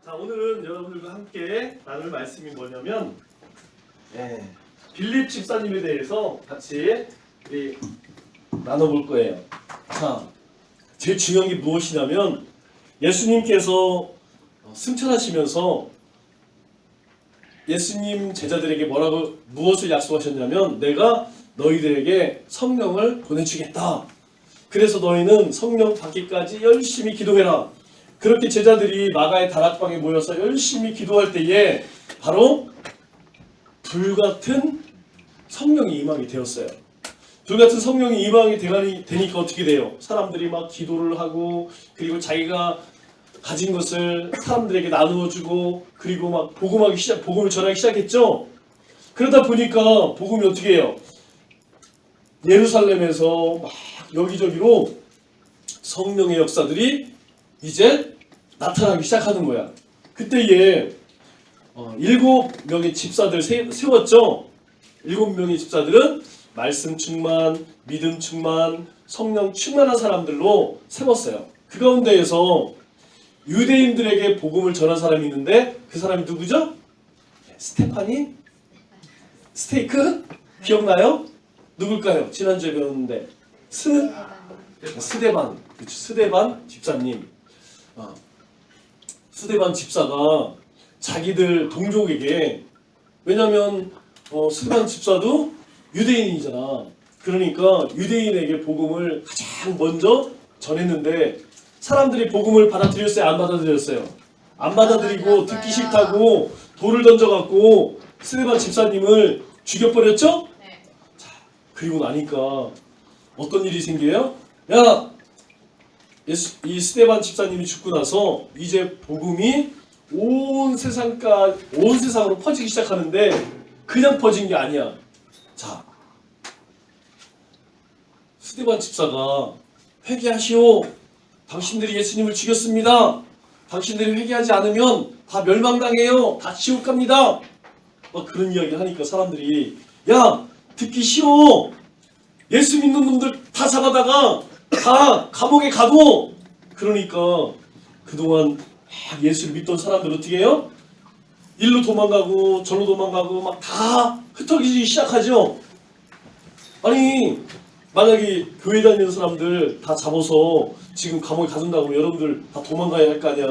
자, 오늘은 여러분들과 함께 나눌 말씀이 뭐냐면 빌립 집사님에 대해서 같이 우리 나눠볼 거예요. 자, 제일 중요한 게 무엇이냐면 예수님께서 승천하시면서 예수님 제자들에게 무엇을 약속하셨냐면 내가 너희들에게 성령을 보내주겠다. 그래서 너희는 성령 받기까지 열심히 기도해라. 그렇게 제자들이 마가의 다락방에 모여서 열심히 기도할 때에 바로 불같은 성령이 임하게 되었어요. 불같은 성령이 임하게 되니까 어떻게 돼요? 사람들이 막 기도를 하고 그리고 자기가 가진 것을 사람들에게 나누어주고 그리고 막 복음을 전하기 시작했죠. 그러다 보니까 복음이 어떻게 해요? 예루살렘에서 막 여기저기로 성령의 역사들이 이제 나타나기 시작하는 거야. 그때에 7명의 집사들 세웠죠. 7명의 집사들은 말씀 충만, 믿음 충만, 성령 충만한 사람들로 세웠어요. 그 가운데에서 유대인들에게 복음을 전한 사람이 있는데 그 사람이 누구죠? 스테파니? 스테이크? 기억나요? 누굴까요? 지난주에 배웠는데 스데반. 그렇죠. 스데반 집사님. 스데반 집사가 자기들 동족에게, 왜냐면 스데반 집사도 유대인이잖아. 그러니까 유대인에게 복음을 가장 먼저 전했는데 사람들이 복음을 받아들였어요? 안 받아들였어요? 안 받아들이고 듣기 싫다고 돌을 던져갖고 스데반 집사님을 죽여버렸죠? 네. 자, 그리고 나니까 어떤 일이 생겨요? 야! 이 스데반 집사님이 죽고 나서 이제 복음이 온 세상으로 퍼지기 시작하는데 그냥 퍼진 게 아니야. 자, 스데반 집사가 회개하시오. 당신들이 예수님을 죽였습니다. 당신들이 회개하지 않으면 다 멸망당해요. 다 지옥 갑니다. 막 그런 이야기를 하니까 사람들이 야, 듣기 쉬워. 예수 믿는 놈들 다 잡아다가 다 감옥에 가고. 그러니까 그동안 예수를 믿던 사람들 어떻게 해요? 일로 도망가고 절로 도망가고 막 다 흩어지기 시작하죠. 아니 만약에 교회 다니는 사람들 다 잡아서 지금 감옥에 가둔다고 여러분들 다 도망가야 할 거 아니야.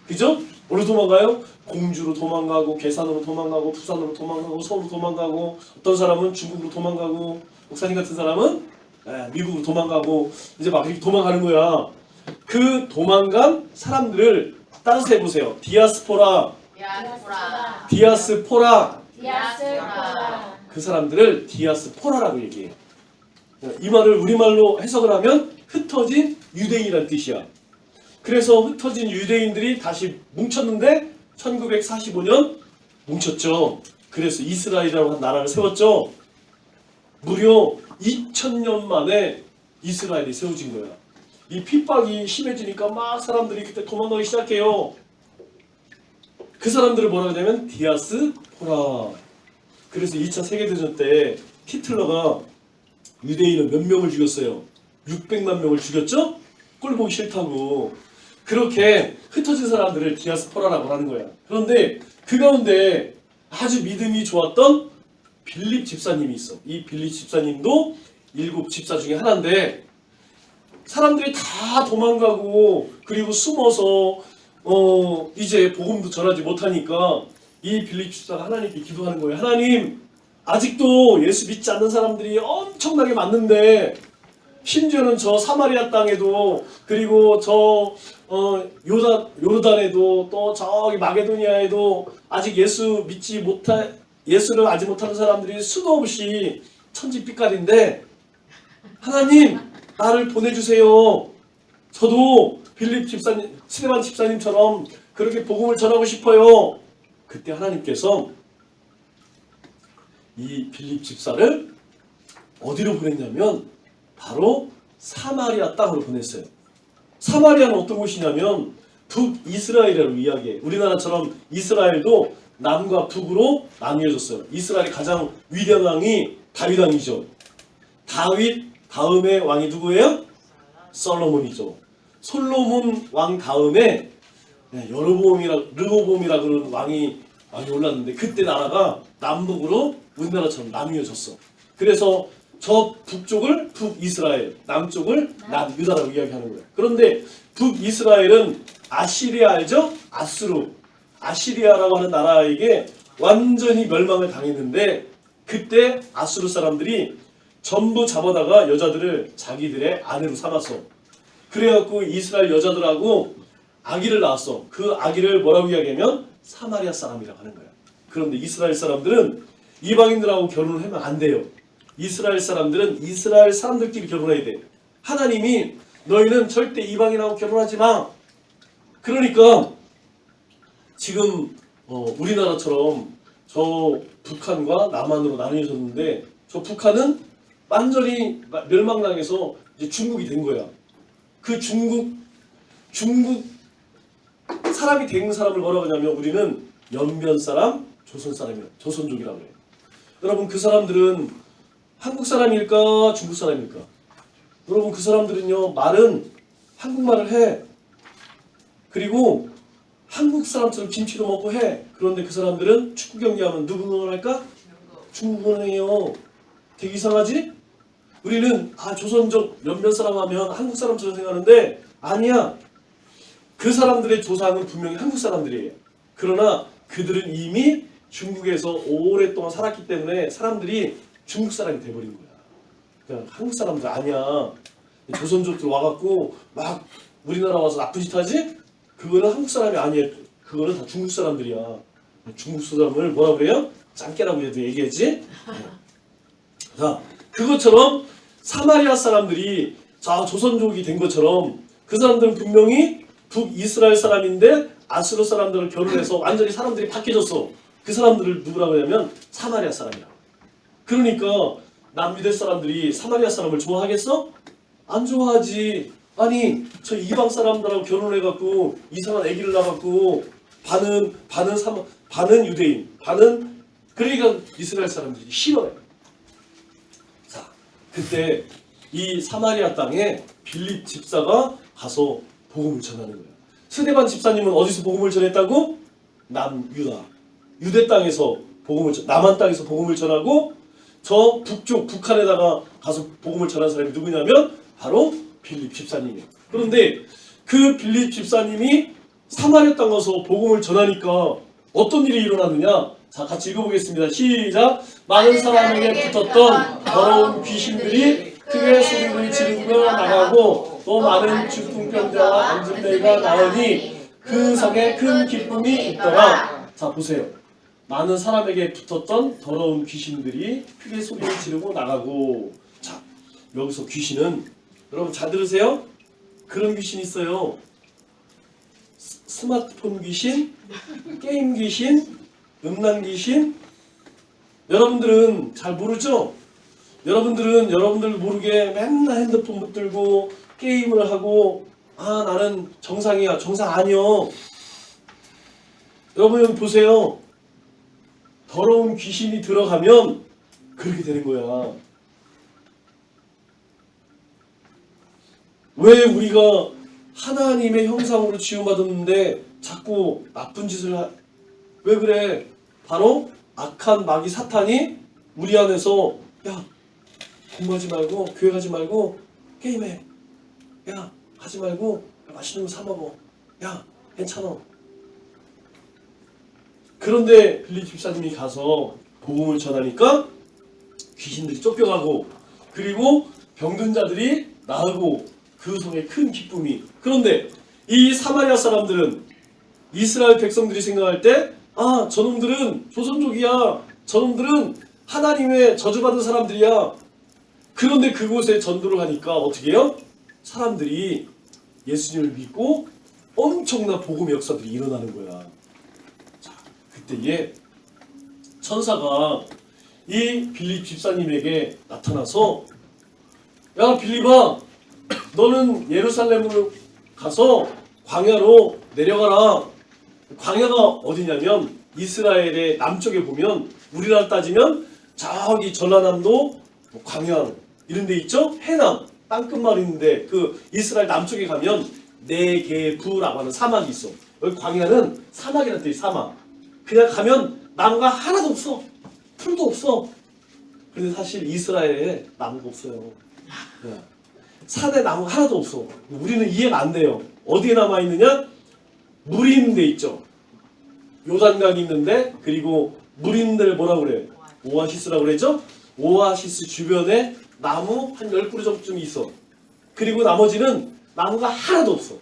그죠? 어디로 도망가요? 공주로 도망가고 괴산으로 도망가고 부산으로 도망가고 서울로 도망가고 어떤 사람은 중국으로 도망가고 목사님 같은 사람은 미국으로 도망가고 이제 막 이렇게 도망가는 거야. 그 도망간 사람들을 따라서 해보세요. 디아스포라. 그 사람들을 디아스포라라고 얘기해요. 이 말을 우리말로 해석을 하면 흩어진 유대인이라는 뜻이야. 그래서 흩어진 유대인들이 다시 뭉쳤는데 1945년 뭉쳤죠. 그래서 이스라엘이라고 한 나라를 세웠죠. 무려 2000년 만에 이스라엘이 세워진 거야. 이 핍박이 심해지니까 막 사람들이 그때 도망가기 시작해요. 그 사람들을 뭐라고 하냐면 디아스포라. 그래서 2차 세계대전 때 히틀러가 유대인을 몇 명을 죽였어요? 600만 명을 죽였죠? 꼴 보기 싫다고. 그렇게 흩어진 사람들을 디아스포라라고 하는 거야. 그런데 그 가운데 아주 믿음이 좋았던 빌립 집사님이 있어. 이 빌립 집사님도 7 집사 중에 하나인데 사람들이 다 도망가고 그리고 숨어서 이제 복음도 전하지 못하니까 이 빌립 집사가 하나님께 기도하는 거예요. 하나님, 아직도 예수 믿지 않는 사람들이 엄청나게 많은데 심지어는 저 사마리아 땅에도 그리고 저 요르단에도 또 저기 마게도니아에도 아직 예수를 알지 못하는 사람들이 수도 없이 천지빛깔인데 하나님 나를 보내주세요. 저도 빌립 집사님, 스데반 집사님처럼 그렇게 복음을 전하고 싶어요. 그때 하나님께서 이 빌립 집사를 어디로 보냈냐면 바로 사마리아 땅으로 보냈어요. 사마리아는 어떤 곳이냐면 북이스라엘이라고 이야기해. 우리나라처럼 이스라엘도 남과 북으로 나뉘어졌어요. 이스라엘의 가장 위대한 왕이 다윗 왕이죠. 다윗 다음에 왕이 누구예요? 솔로몬이죠. 솔로몬 왕 다음에 네, 르호보암이라 그러는 왕이 올랐는데 그때 나라가 남북으로 우리나라처럼 나뉘어졌어. 그래서 저 북쪽을 북이스라엘, 남쪽을 남유다라고 이야기하는 거예요. 그런데 북이스라엘은 아시리아 알죠? 아시리아라고 하는 나라에게 완전히 멸망을 당했는데 그때 아수르 사람들이 전부 잡아다가 여자들을 자기들의 아내로 삼았어. 그래갖고 이스라엘 여자들하고 아기를 낳았어. 그 아기를 뭐라고 이야기하면 사마리아 사람이라고 하는 거야. 그런데 이스라엘 사람들은 이방인들하고 결혼을 하면 안 돼요. 이스라엘 사람들은 이스라엘 사람들끼리 결혼해야 돼. 하나님이 너희는 절대 이방인하고 결혼하지 마. 그러니까 지금 우리나라처럼 저 북한과 남한으로 나뉘어졌는데 저 북한은 완전히 멸망당해서 이제 중국이 된 거야. 그 중국 사람이 된 사람을 뭐라고 하냐면 우리는 연변 사람, 조선 사람이야. 조선족이라고 해요. 여러분 그 사람들은 한국 사람일까 중국 사람일까? 여러분 그 사람들은요 말은 한국말을 해. 그리고 한국 사람처럼 김치도 먹고 해. 그런데 그 사람들은 축구 경기하면 누구 응원할까? 중국 응원해요. 되게 이상하지? 우리는 조선족 연변 사람 하면 한국 사람처럼 생각하는데 아니야. 그 사람들의 조상은 분명히 한국 사람들이에요. 그러나 그들은 이미 중국에서 오랫동안 살았기 때문에 사람들이 중국 사람이 돼버린 거야. 그냥 한국 사람들 아니야. 조선족들 와갖고 막 우리나라 와서 나쁜 짓 하지? 그거는 한국 사람이 아니에요. 그거는 다 중국 사람들이야. 중국 사람을 뭐라 그래요? 짱깨라고 해도 얘기했지? 자, 그것처럼 사마리아 사람들이 조선족이 된 것처럼 그 사람들은 분명히 북이스라엘 사람인데 아수르 사람들을 결혼해서 완전히 사람들이 바뀌어졌어. 그 사람들을 누구라고 하냐면 사마리아 사람이야. 그러니까 남유대 사람들이 사마리아 사람을 좋아하겠어? 안 좋아하지. 아니 저 이방 사람들하고 결혼해갖고 이상한 아기를 낳아갖고 반은 유대인, 반은 그러니까 이스라엘 사람들이 싫어해. 자, 그때 이 사마리아 땅에 빌립 집사가 가서 복음을 전하는 거야. 스데반 집사님은 어디서 복음을 전했다고? 남유다, 유대 땅에서 남한 땅에서 복음을 전하고 저 북쪽 북한에다가 가서 복음을 전한 사람이 누구냐면 바로 빌립 집사님이에요. 그런데 그 빌립 집사님이 사마리아 땅 가서 복음을 전하니까 어떤 일이 일어났느냐? 자, 같이 읽어보겠습니다. 시작! 많은 사람에게 붙었던 더러운 귀신들이 크게 소리를 지르며 나가고 또 많은 중풍병자와 안진뱅이가 나으니 그 성에 큰 기쁨이 있더라. 자, 보세요. 많은 사람에게 붙었던 더러운 귀신들이 크게 소리를 지르고 나가고. 자, 여기서 귀신은 여러분 잘 들으세요. 그런 귀신이 있어요. 스마트폰 귀신, 게임 귀신, 음란 귀신. 여러분들은 잘 모르죠? 여러분들 모르게 맨날 핸드폰 붙들고 게임을 하고 나는 정상이야. 정상 아니요. 여러분 여기 보세요. 더러운 귀신이 들어가면 그렇게 되는 거야. 왜 우리가 하나님의 형상으로 지음받았는데 자꾸 나쁜 짓을 왜 그래? 바로 악한 마귀 사탄이 우리 안에서 야 공부하지 말고 교회 가지 말고 게임해. 야 하지 말고 맛있는 거 사 먹어. 야 괜찮아. 그런데 빌립 집사님이 가서 복음을 전하니까 귀신들이 쫓겨가고 그리고 병든 자들이 나으고 그 속에 큰 기쁨이. 그런데 이 사마리아 사람들은 이스라엘 백성들이 생각할 때 저놈들은 조선족이야. 저놈들은 하나님의 저주받은 사람들이야. 그런데 그곳에 전도를 하니까 어떻게 해요? 사람들이 예수님을 믿고 엄청난 복음의 역사들이 일어나는 거야. 자, 그때에 천사가 이 빌립 집사님에게 나타나서 야 빌립아, 너는 예루살렘으로 가서 광야로 내려가라. 광야가 어디냐면 이스라엘의 남쪽에 보면 우리나라 따지면 저기 전라남도 광양 이런 데 있죠? 해남 땅끝마을 있는데 그 이스라엘 남쪽에 가면 네게부라고 하는 사막이 있어. 여기 광야는 사막이라는 뜻이 사막. 그냥 가면 나무가 하나도 없어. 풀도 없어. 근데 사실 이스라엘에 나무가 없어요. 산에 나무가 하나도 없어. 우리는 이해가 안 돼요. 어디에 남아있느냐? 물이 있는 데 있죠. 요단강이 있는데, 그리고 물 있는 데를 뭐라고 그래? 오아시스라고 그랬죠? 오아시스 주변에 나무 한 10그루 정도쯤 있어. 그리고 나머지는 나무가 하나도 없어.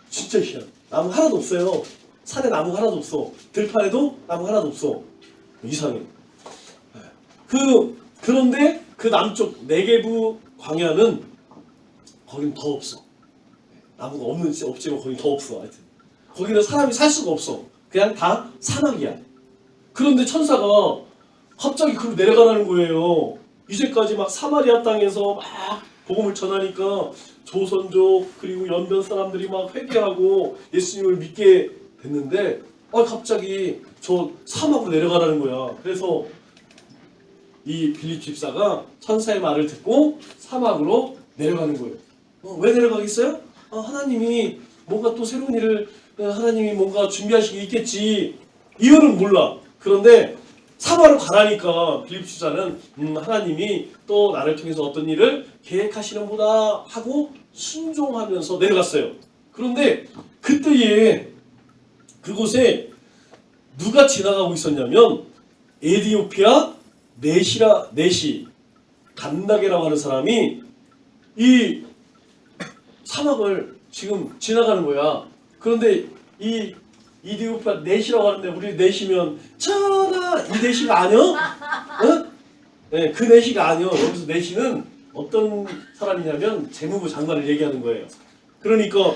진짜 희한. 나무 하나도 없어요. 산에 나무 하나도 없어. 들판에도 나무 하나도 없어. 이상해. 그런데 그 남쪽 네게부 광야는 거긴 더 없어. 나무가 없지만 거긴 더 없어. 하여튼 거기는 사람이 살 수가 없어. 그냥 다 사막이야. 그런데 천사가 갑자기 그로 내려가라는 거예요. 이제까지 막 사마리아 땅에서 막 복음을 전하니까 조선족 그리고 연변 사람들이 막 회개하고 예수님을 믿게 됐는데 갑자기 저 사막으로 내려가라는 거야. 그래서 이 빌립 집사가 천사의 말을 듣고 사막으로 내려가는 거예요. 왜 내려가겠어요? 하나님이 뭔가 또 새로운 일을 하나님이 뭔가 준비하신 게 있겠지. 이유는 몰라. 그런데 사막으로 가라니까 빌립 집사는 하나님이 또 나를 통해서 어떤 일을 계획하시는 보다 하고 순종하면서 내려갔어요. 그런데 그때에 그곳에 누가 지나가고 있었냐면 에디오피아 네시 간다게라고 하는 사람이 이 사막을 지금 지나가는 거야. 그런데 이 이디오피아 네시라고 하는데 우리 네시면 전하 이 네시가 아니요? 응? 네, 그 네시가 아니요. 여기서 네시는 어떤 사람이냐면 재무부 장관을 얘기하는 거예요. 그러니까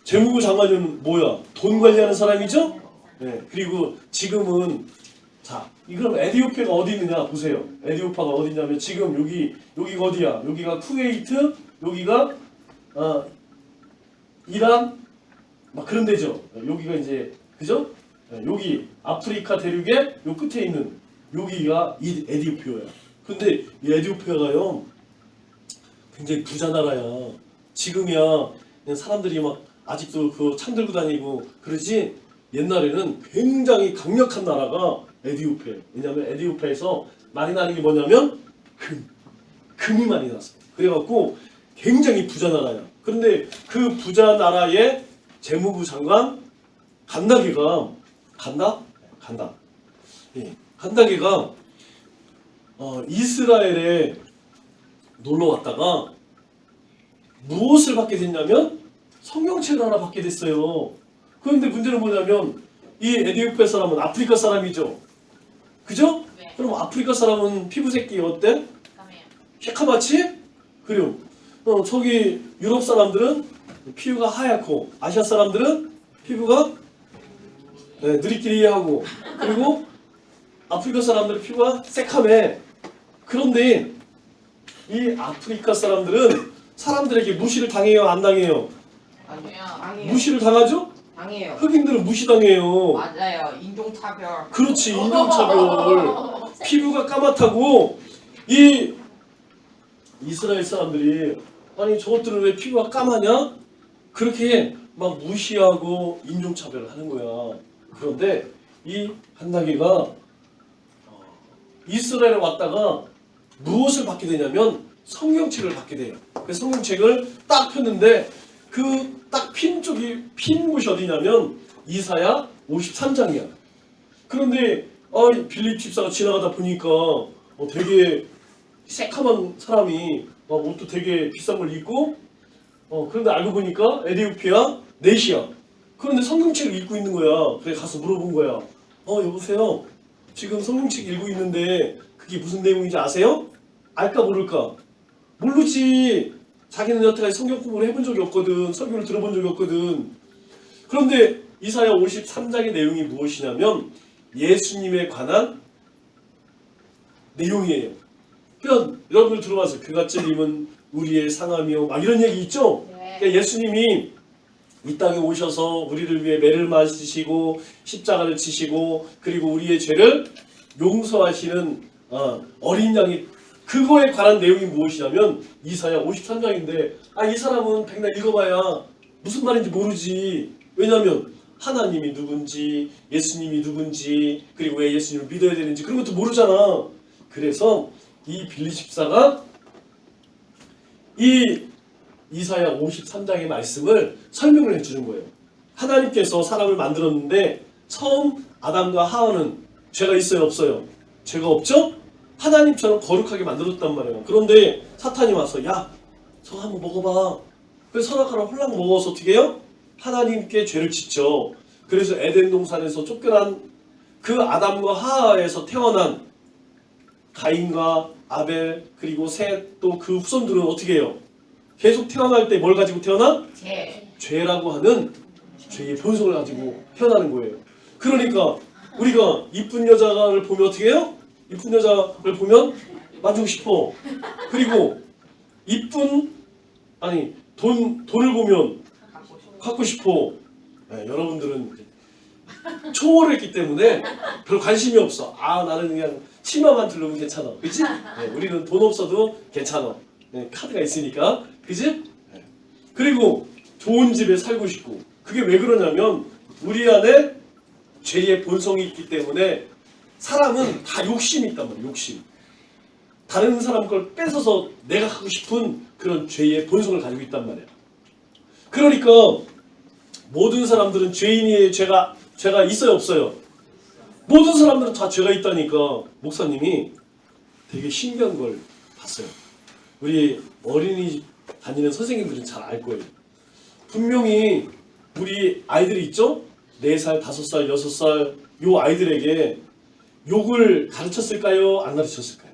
재무부 장관은 뭐야? 돈 관리하는 사람이죠? 네, 그리고 지금은 자, 그럼 에디오피아가 어디 있느냐 보세요. 에디오피아가 어디 있냐면 지금 여기가 어디야? 여기가 쿠웨이트, 여기가 이란 막 그런 데죠. 여기가 이제 그죠? 여기 아프리카 대륙의 요 끝에 있는 여기가 이 에디오피아야. 근데 이 에디오피아가요 굉장히 부자 나라야. 지금이야 그냥 사람들이 막 아직도 그 창 들고 다니고 그러지 옛날에는 굉장히 강력한 나라가 에디오피아. 왜냐면 에디오피아에서 많이 나는 게 뭐냐면 금이 많이 났어. 그래갖고 굉장히 부자 나라야. 그런데 그 부자 나라의 재무부 장관 간다게가 간다게가 이스라엘에 놀러 왔다가 무엇을 받게 됐냐면 성경책을 하나 받게 됐어요. 그런데 문제는 뭐냐면 이 에디오피아 사람은 아프리카 사람이죠. 그죠? 네. 그럼 아프리카 사람은 피부색이 어때? 까매요. 새카맣지? 그래요. 저기 유럽 사람들은 피부가 하얗고 아시아 사람들은 피부가 느리끼리하고 그리고 아프리카 사람들은 피부가 새카매. 그런데 이 아프리카 사람들은 사람들에게 무시를 당해요? 안 당해요? 아니요. 무시를 당하죠? 당해요. 흑인들은 무시당해요. 맞아요. 인종차별. 그렇지, 인종차별. 피부가 까맣다고 이 이스라엘 사람들이 아니 저것들은 왜 피부가 까마냐? 그렇게 막 무시하고 인종차별을 하는 거야. 그런데 이 한나게가 이스라엘에 왔다가 무엇을 받게 되냐면 성경책을 받게 돼요. 그 성경책을 딱 폈는데 그 딱 핀 쪽이 핀 곳이 어디냐면 이사야 53장이야. 그런데 빌립 집사가 지나가다 보니까 되게 새카만 사람이 막 옷도 되게 비싼 걸 입고 그런데 알고 보니까 에디오피아 네시야. 그런데 성경책을 읽고 있는 거야. 그래 가서 물어본 거야. 여보세요. 지금 성경책 읽고 있는데 그게 무슨 내용인지 아세요? 알까 모를까? 모르지. 자기는 여태까지 성경 공부를 해본 적이 없거든. 설교를 들어본 적이 없거든. 그런데 이사야 53장의 내용이 무엇이냐면 예수님에 관한 내용이에요. 그러니까 여러분들 들어봐서 그가 찔림은 우리의 상함이요 막 이런 얘기 있죠? 네. 그러니까 예수님이 이 땅에 오셔서 우리를 위해 매를 맞으시고 십자가를 지시고 그리고 우리의 죄를 용서하시는 어린 양이 그거에 관한 내용이 무엇이냐면 이사야 53장인데 이 사람은 백날 읽어봐야 무슨 말인지 모르지. 왜냐하면 하나님이 누군지, 예수님이 누군지, 그리고 왜 예수님을 믿어야 되는지 그런 것도 모르잖아. 그래서 이 빌립 집사가 이 이사야 53장의 말씀을 설명을 해주는 거예요. 하나님께서 사람을 만들었는데 처음 아담과 하와는 죄가 있어요, 없어요? 죄가 없죠? 하나님처럼 거룩하게 만들었단 말이에요. 그런데 사탄이 와서 야, 저거 한번 먹어봐. 그래서 선악과를 홀랑 먹어서 어떻게 해요? 하나님께 죄를 짓죠. 그래서 에덴 동산에서 쫓겨난 그 아담과 하와에서 태어난 가인과 아벨 그리고 셋 또 그 후손들은 어떻게 해요? 계속 태어날 때 뭘 가지고 태어나? 죄라고 하는 죄의 본성을 가지고 태어나는 거예요. 그러니까 우리가 이쁜 여자를 보면 어떻게 해요? 이쁜 여자를 보면 만지고 싶어. 그리고 돈을 보면 갖고 싶어. 네, 여러분들은 초월했기 때문에 별 관심이 없어. 아, 나는 그냥 치마만 들르면 괜찮아. 그치? 네, 우리는 돈 없어도 괜찮아. 네, 카드가 있으니까. 그치? 네. 그리고 좋은 집에 살고 싶고. 그게 왜 그러냐면 우리 안에 죄의 본성이 있기 때문에 사람은 다 욕심이 있단 말이야. 욕심. 다른 사람 걸 뺏어서 내가 하고 싶은 그런 죄의 본성을 가지고 있단 말이야. 그러니까 모든 사람들은 죄인이에요. 죄가 있어요, 없어요? 모든 사람들은 다 죄가 있다니까. 목사님이 되게 신기한 걸 봤어요. 우리 어린이집 다니는 선생님들은 잘 알 거예요. 분명히 우리 아이들이 있죠? 4살, 5살, 6살 요 아이들에게 욕을 가르쳤을까요? 안 가르쳤을까요?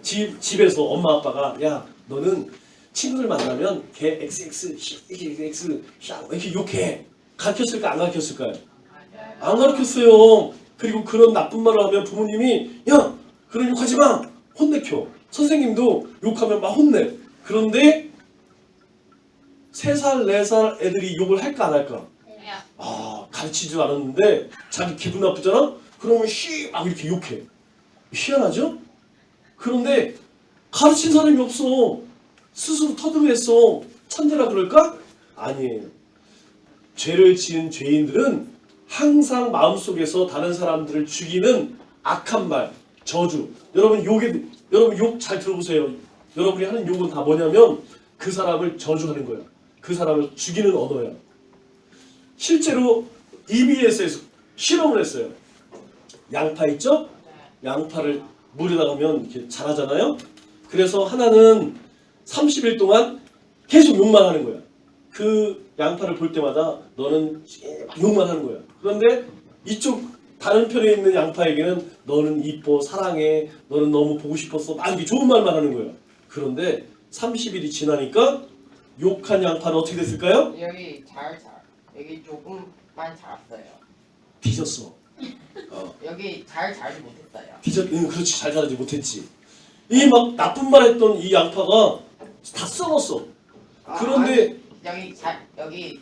집에서 엄마 아빠가 야, 너는 친구들 만나면 걔 XX, XX, 이렇게 욕해. 가르쳤을까? 안 가르쳤을까요? 안 가르쳤어요. 그리고 그런 나쁜 말을 하면 부모님이 야, 그런 욕하지 마. 혼내켜. 선생님도 욕하면 막 혼내. 그런데 3살, 4살 애들이 욕을 할까 안 할까? 아, 가르치지도 않았는데 자기 기분 나쁘잖아? 그러면 막 이렇게 욕해. 희한하죠? 그런데 가르친 사람이 없어. 스스로 터득했어. 천재라 그럴까? 아니에요. 죄를 지은 죄인들은 항상 마음속에서 다른 사람들을 죽이는 악한 말, 저주. 여러분 욕 잘 들어보세요. 여러분이 하는 욕은 다 뭐냐면 그 사람을 저주하는 거야. 그 사람을 죽이는 언어야. 실제로 EBS에서 실험을 했어요. 양파 있죠? 양파를 물에다 가면 이렇게 자라잖아요. 그래서 하나는 30일 동안 계속 욕만 하는 거야. 그 양파를 볼 때마다 너는 욕만 하는 거야. 그런데 이쪽 다른 편에 있는 양파에게는 너는 이뻐, 사랑해, 너는 너무 보고 싶었어, 막 이렇게 좋은 말만 하는 거야. 그런데 30일이 지나니까 욕한 양파는 어떻게 됐을까요? 여기 조금만 자랐어요. 뒤졌어. 여기 잘 자라지 못했어요. 그렇지, 잘 자라지 못했지. 이 막 나쁜 말 했던 이 양파가 다 썩었어. 그런데 여기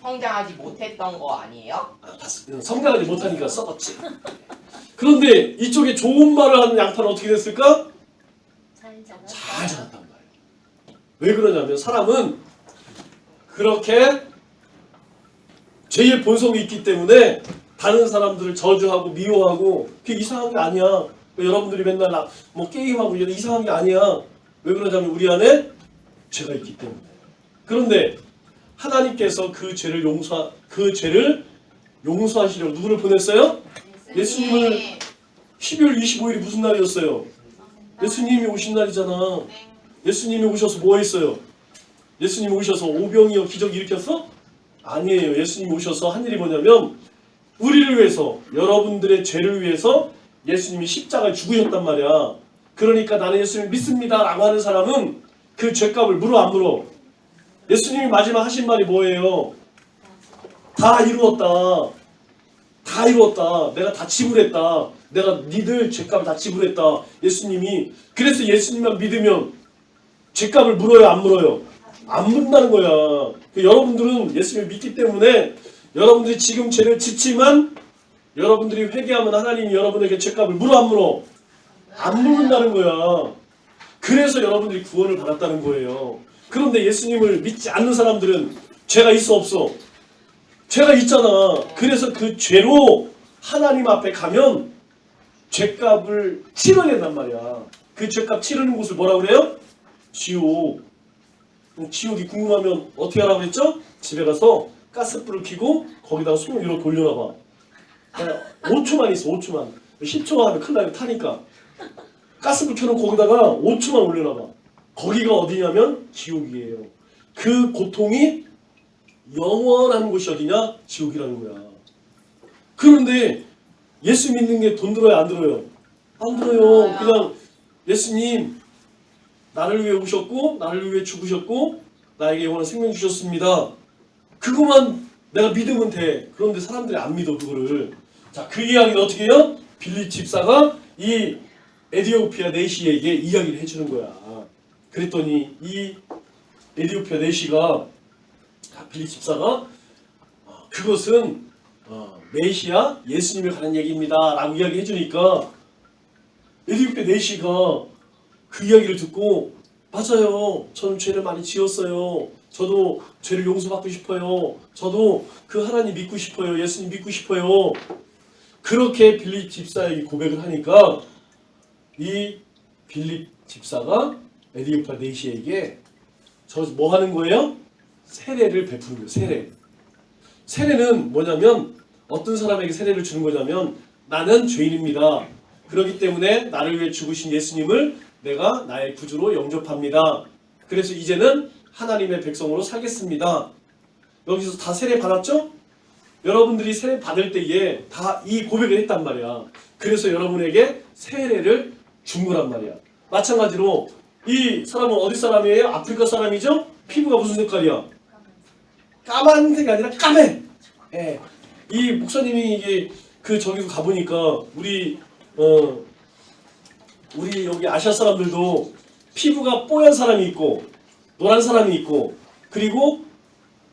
성장하지 못했던 거 아니에요? 성장하지 못하니까 썩었지. 그런데 이쪽에 좋은 말을 하는 양파는 어떻게 됐을까? 잘 자랐단 말이에요. 왜 그러냐면 사람은 그렇게 죄의 본성이 있기 때문에 다른 사람들을 저주하고 미워하고 그게 이상한 게 아니야. 여러분들이 맨날 뭐 게임하고 이런 이상한 게 아니야. 왜 그러냐면 우리 안에 죄가 있기 때문에. 그런데 하나님께서 그 죄를 용서하시려고 누구를 보냈어요? 예수님을. 12월 25일이 무슨 날이었어요? 예수님이 오신 날이잖아. 예수님이 오셔서 뭐 했어요? 예수님이 오셔서 오병이어 기적 일으켰어? 아니에요. 예수님이 오셔서 한 일이 뭐냐면 우리를 위해서, 여러분들의 죄를 위해서 예수님이 십자가에 죽으셨단 말이야. 그러니까 나는 예수님을 믿습니다 라고 하는 사람은 그 죄값을 물어 안 물어? 예수님이 마지막 하신 말이 뭐예요? 다 이루었다. 다 이루었다. 내가 다 지불했다. 내가 니들 죄값을 다 지불했다. 예수님이. 그래서 예수님만 믿으면 죄값을 물어요, 안 물어요? 안 묻는다는 거야. 여러분들은 예수님을 믿기 때문에 여러분들이 지금 죄를 짓지만 여러분들이 회개하면 하나님이 여러분에게 죄값을 물어, 안 물어? 안 묻는다는 거야. 그래서 여러분들이 구원을 받았다는 거예요. 그런데 예수님을 믿지 않는 사람들은 죄가 있어 없어? 죄가 있잖아. 그래서 그 죄로 하나님 앞에 가면 죄값을 치러낸단 말이야. 그 죄값 치르는 곳을 뭐라고 그래요? 지옥. 지옥이 궁금하면 어떻게 하라고 그랬죠? 집에 가서 가스불을 켜고 거기다가 손을 위로 돌려놔봐. 5초만 있어. 5초만. 10초 하면 큰일 나요. 타니까. 가스불 켜놓고 거기다가 5초만 올려놔봐. 거기가 어디냐면 지옥이에요. 그 고통이 영원한 곳이 어디냐? 지옥이라는 거야. 그런데 예수 믿는 게 돈 들어요? 안 들어요? 안 들어요. 그냥 예수님 나를 위해 오셨고 나를 위해 죽으셨고 나에게 영원한 생명 주셨습니다. 그것만 내가 믿으면 돼. 그런데 사람들이 안 믿어 그거를. 자, 그 이야기는 어떻게 해요? 빌립 집사가 이 에디오피아 내시에게 이야기를 해주는 거야. 그랬더니 이 에디오피아 내시가 빌립 집사가 그것은 메시아 예수님에 관한 얘기입니다 라고 이야기해 주니까 에디오피아 내시가 그 이야기를 듣고 맞아요. 저는 죄를 많이 지었어요. 저도 죄를 용서받고 싶어요. 저도 그 하나님 믿고 싶어요. 예수님 믿고 싶어요. 그렇게 빌립 집사에게 고백을 하니까 이 빌립 집사가 에디오피아 내시에게 저 뭐 하는 거예요? 세례를 베푸는 거예요. 세례. 세례는 뭐냐면 어떤 사람에게 세례를 주는 거냐면 나는 죄인입니다. 그렇기 때문에 나를 위해 죽으신 예수님을 내가 나의 구주로 영접합니다. 그래서 이제는 하나님의 백성으로 살겠습니다. 여기서 다 세례 받았죠? 여러분들이 세례 받을 때에 다 이 고백을 했단 말이야. 그래서 여러분에게 세례를 준 거란 말이야. 마찬가지로 이 사람은 어디 사람이에요? 아프리카 사람이죠? 피부가 무슨 색깔이야? 까만색이 아니라 까매. 예. 이 목사님이 이게 그 저기서 가보니까 우리 여기 아시아 사람들도 피부가 뽀얀 사람이 있고 노란 사람이 있고 그리고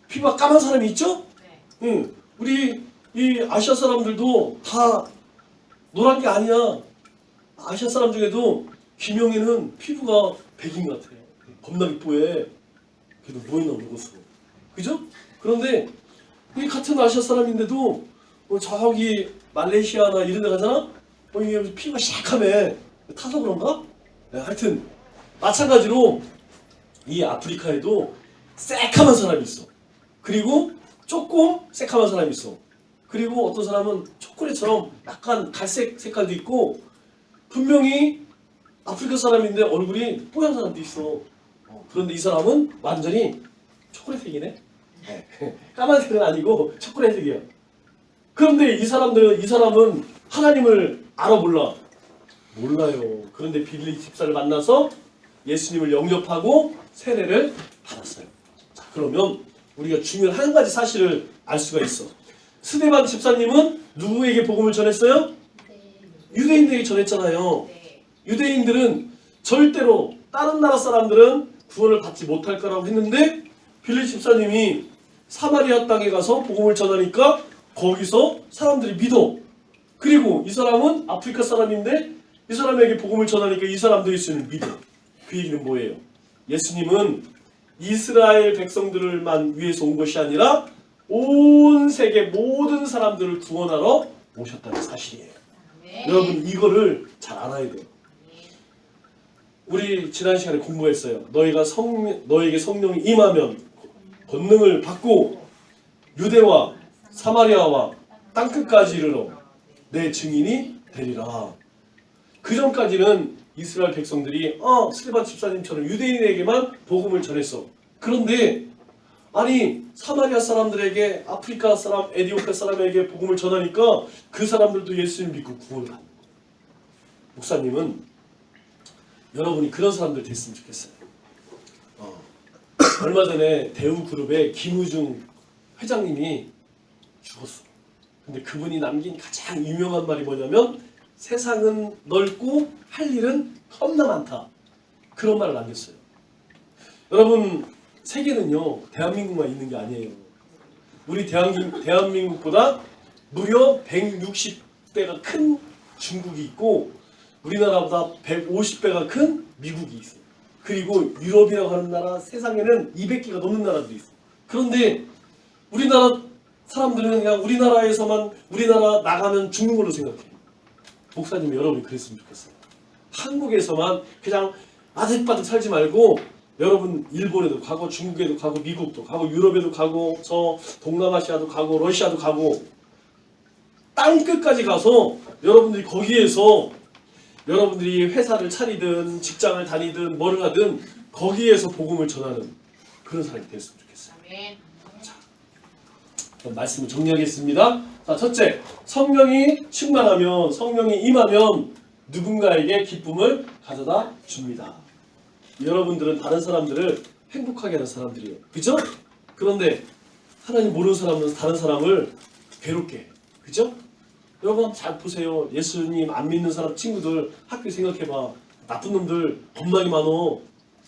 피부가 까만 사람이 있죠? 네. 응. 우리 이 아시아 사람들도 다 노란 게 아니야. 아시아 사람 중에도 김영애는 피부가 백인 같아. 겁나게 뽀해. 그래도 뭐 있나 모르겠어. 그죠? 그런데 이 같은 아시아 사람인데도 저기 말레이시아나 이런 데 가잖아? 이게 피부가 시커매. 타서 그런가? 네, 하여튼 마찬가지로 이 아프리카에도 새카만 사람이 있어. 그리고 조금 새카만 사람이 있어. 그리고 어떤 사람은 초콜릿처럼 약간 갈색 색깔도 있고 분명히 아프리카 사람인데 얼굴이 뽀얀 사람도 있어. 그런데 이 사람은 완전히 초콜릿색이네. 까만색은 아니고 초콜릿색이야. 그런데 이 사람은 하나님을 알아 몰라? 몰라요. 그런데 빌립 집사를 만나서 예수님을 영접하고 세례를 받았어요. 자, 그러면 우리가 중요한 한 가지 사실을 알 수가 있어. 스데반 집사님은 누구에게 복음을 전했어요? 유대인들에게 전했잖아요. 유대인들은 절대로 다른 나라 사람들은 구원을 받지 못할 거라고 했는데 빌립 집사님이 사마리아 땅에 가서 복음을 전하니까 거기서 사람들이 믿어. 그리고 이 사람은 아프리카 사람인데 이 사람에게 복음을 전하니까 이 사람도 예수님을 믿어. 그 얘기는 뭐예요? 예수님은 이스라엘 백성들만 위해서 온 것이 아니라 온 세계 모든 사람들을 구원하러 오셨다는 사실이에요. 여러분 이거를 잘 알아야 돼요. 우리 지난 시간에 공부했어요. 너에게 성령이 임하면 권능을 받고 유대와 사마리아와 땅끝까지 이르러 내 증인이 되리라. 그 전까지는 이스라엘 백성들이 스데반 집사님처럼 유대인에게만 복음을 전했어. 그런데 아니 사마리아 사람들에게 아프리카 사람, 에디오피아 사람에게 복음을 전하니까 그 사람들도 예수님 믿고 구원을 받는 거예요. 목사님은 여러분이 그런 사람들 됐으면 좋겠어요. 얼마 전에 대우그룹의 김우중 회장님이 죽었어. 근데 그분이 남긴 가장 유명한 말이 뭐냐면 세상은 넓고 할 일은 겁나 많다. 그런 말을 남겼어요. 여러분 세계는요 대한민국만 있는 게 아니에요. 우리 대한민국보다 무려 160배가 큰 중국이 있고 우리나라보다 150배가 큰 미국이 있어요. 그리고 유럽이라고 하는 나라 세상에는 200개가 넘는 나라들이 있어요. 그런데 우리나라 사람들은 그냥 우리나라 나가면 죽는 걸로 생각해. 목사님 여러분이 그랬으면 좋겠어요. 한국에서만 그냥 아득바득 살지 말고 여러분 일본에도 가고 중국에도 가고 미국도 가고 유럽에도 가고 저 동남아시아도 가고 러시아도 가고 땅 끝까지 가서 여러분들이 거기에서 여러분들이 회사를 차리든 직장을 다니든 뭐를 하든 거기에서 복음을 전하는 그런 사람이 됐으면 좋겠어요. 아멘. 그럼 말씀을 정리하겠습니다. 자, 첫째, 성령이 충만하면 성령이 임하면 누군가에게 기쁨을 가져다 줍니다. 여러분들은 다른 사람들을 행복하게 하는 사람들이에요. 그죠? 그런데 하나님 모르는 사람은 다른 사람을 괴롭게 해. 그죠? 여러분 잘 보세요. 예수님 안 믿는 사람 친구들 학교 생각해봐. 나쁜 놈들 겁나게 많어.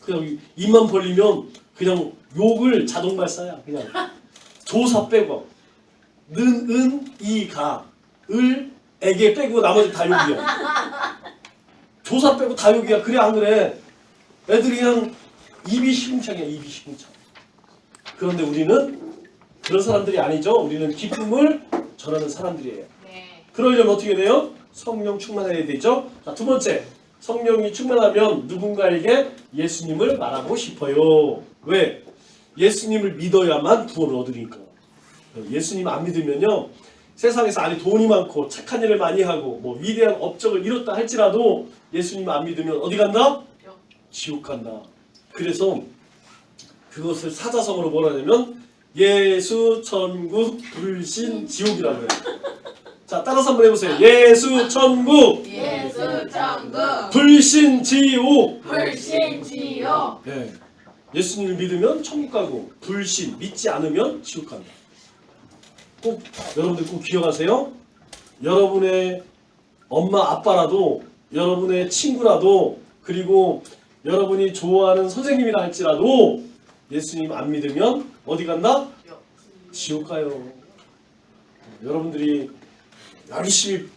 그냥 입만 벌리면 그냥 욕을 자동 발사야. 그냥 조사 빼고 는, 은, 이, 가, 을, 에게 빼고 나머지 다 욕이야. 조사 빼고 다 욕이야. 그래 안 그래? 애들이 그냥 입이 시궁창이야. 입이 시궁창. 그런데 우리는 그런 사람들이 아니죠. 우리는 기쁨을 전하는 사람들이에요. 네. 그러려면 어떻게 돼요? 성령 충만해야 되죠. 자, 두 번째, 성령이 충만하면 누군가에게 예수님을 말하고 싶어요. 왜? 예수님을 믿어야만 구원을 얻으니까. 예수님 안 믿으면요, 세상에서 아니 돈이 많고 착한 일을 많이 하고 뭐 위대한 업적을 이뤘다 할지라도 예수님 안 믿으면 어디 간다? 지옥 간다. 그래서 그것을 사자성어로 뭐라 하냐면 예수 천국 불신 지옥이라고 해요. 자, 따라서 한번 해보세요. 예수 천국 예수 천국 불신 지옥. 불신 지옥. 네. 예수님을 믿으면 천국 가고 불신 믿지 않으면 지옥 간다. 꼭 여러분들 꼭 기억하세요. 여러분의 엄마 아빠라도 여러분의 친구라도 그리고 여러분이 좋아하는 선생님이라 할지라도 예수님 안 믿으면 어디 간다? 지옥 가요. 여러분들이 열심히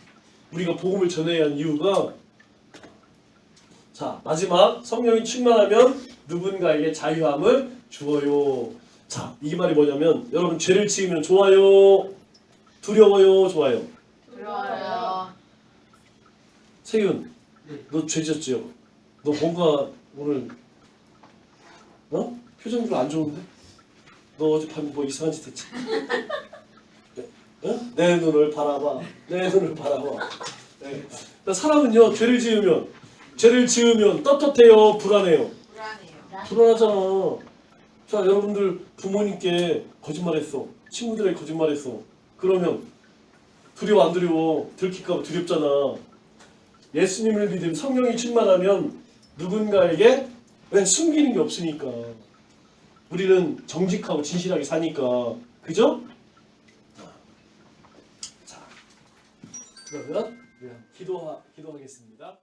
우리가 복음을 전해야 하는 이유가, 자, 마지막, 성령이 충만하면 누군가에게 자유함을 주어요. 자, 이 말이 뭐냐면 여러분 죄를 지으면 좋아요? 두려워요? 좋아요? 들어와요. 세윤, 너 죄 지었지요? 너 뭔가 오늘 표정 좀 안 좋은데? 너 어젯밤에 뭐 이상한 짓 했지? 내 눈을 바라봐. 내 눈을 바라봐. 네. 그러니까 사람은요, 죄를 지으면 떳떳해요? 불안해요? 불안해요. 불안하잖아. 자, 여러분들 부모님께 거짓말했어. 친구들에게 거짓말했어. 그러면 두려워 안 두려워? 들킬까 봐 두렵잖아. 예수님을 믿으면 성령이 충만하면 누군가에게 왜 숨기는 게 없으니까. 우리는 정직하고 진실하게 사니까. 그죠? 자, 그러면 기도하겠습니다.